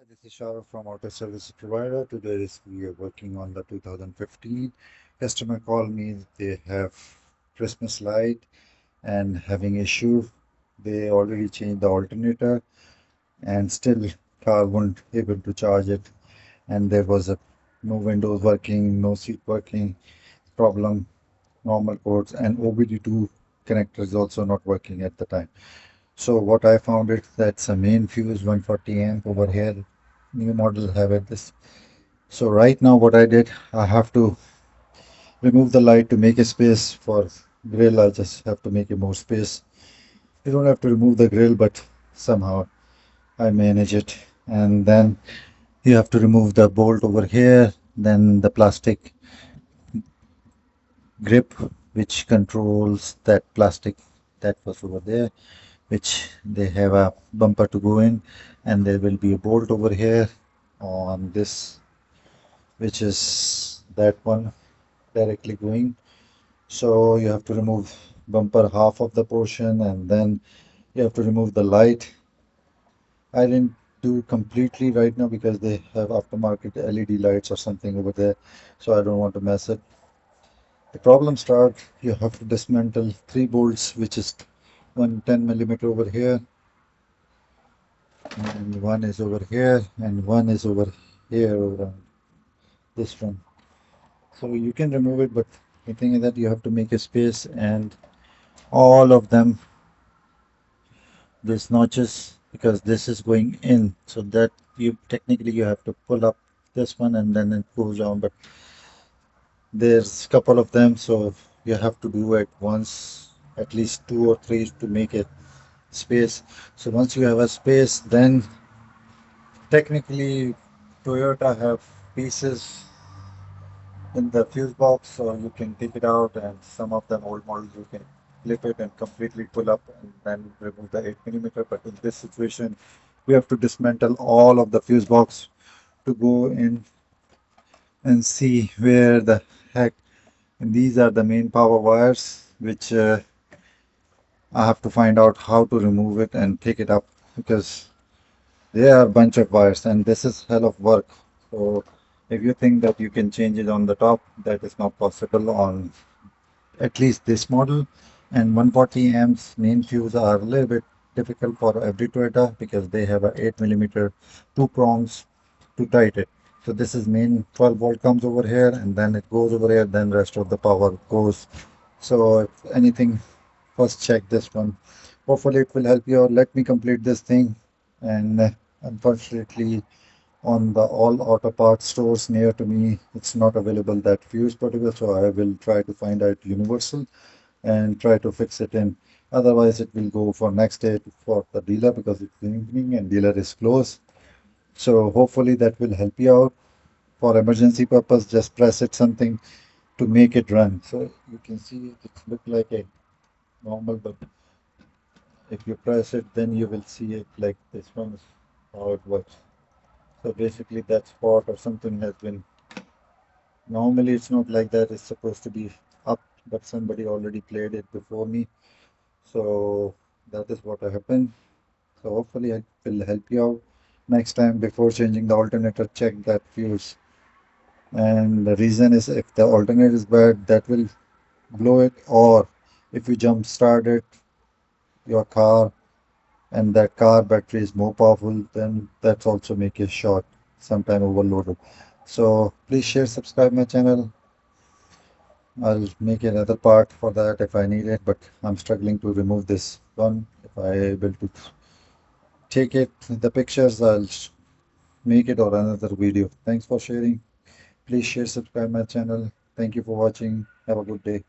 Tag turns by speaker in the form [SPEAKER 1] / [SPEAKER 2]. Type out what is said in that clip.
[SPEAKER 1] This is Shah from Auto Service Provider. Today we are working on the 2015. Customer called me. They have Christmas light and having issue. They already changed the alternator and still car won't able to charge it. And there was a no windows working, no seat working problem, normal codes, and OBD2 connector is also not working at the time. So what I found it that's a main fuse 140 amp over here. New model have it this. So right now what I did, I have to remove the light to make a space for grill. I just have to make a more space. You don't have to remove the grill, but somehow I manage it. And then you have to remove the bolt over here, then the plastic grip which controls that plastic that was over there, which they have a bumper to go in, and there will be a bolt over here on this, which is that one directly going. So you have to remove bumper half of the portion, and then you have to remove the light. I didn't do completely right now because they have aftermarket LED lights or something over there, so I don't want to mess it. The problem starts, you have to dismantle three bolts, which is one 10 millimeter over here, and one is over here, and one is over here, over this one. So you can remove it, but the thing is that you have to make a space, and all of them, these notches, because this is going in, so that you technically you have to pull up this one and then it goes down, but there's a couple of them, so you have to do it once, at least two or three to make it space. So once you have a space, then technically Toyota have pieces in the fuse box, so you can take it out, and some of them old models you can flip it and completely pull up and then remove the 8 millimeter. But in this situation, we have to dismantle all of the fuse box to go in and see where the heck. And these are the main power wires, which I have to find out how to remove it and take it up because they are a bunch of wires and this is hell of work. So if you think that you can change it on the top, that is not possible on at least this model. And 140 amps main fuse are a little bit difficult for every Toyota because they have a 8 millimeter two prongs to tight it. So this is main 12 volt comes over here and then it goes over here, then rest of the power goes. So if anything, first check this one. Hopefully it will help you out. Let me complete this thing. And unfortunately, on the all auto parts stores near to me, it's not available that fuse particular. So I will try to find out universal and try to fix it in. Otherwise, it will go for next day for the dealer because it's evening and dealer is closed. So hopefully that will help you out. For emergency purpose, just press it something to make it run. So you can see it look like a normal, but if you press it, then you will see it like this one is how it works. So basically that spot or something has been, normally it's not like that, it's supposed to be up, but somebody already played it before me. So that is what happened. So hopefully it will help you out. Next time before changing the alternator, check that fuse. And the reason is if the alternator is bad, that will blow it, or if you jump start it, your car, and that car battery is more powerful, then that's also make it short, sometime overloaded. So please share, subscribe my channel. I'll make another part for that if I need it, but I'm struggling to remove this one. If I able to take it, the pictures, I'll make it or another video. Thanks for sharing. Please share, subscribe my channel. Thank you for watching. Have a good day.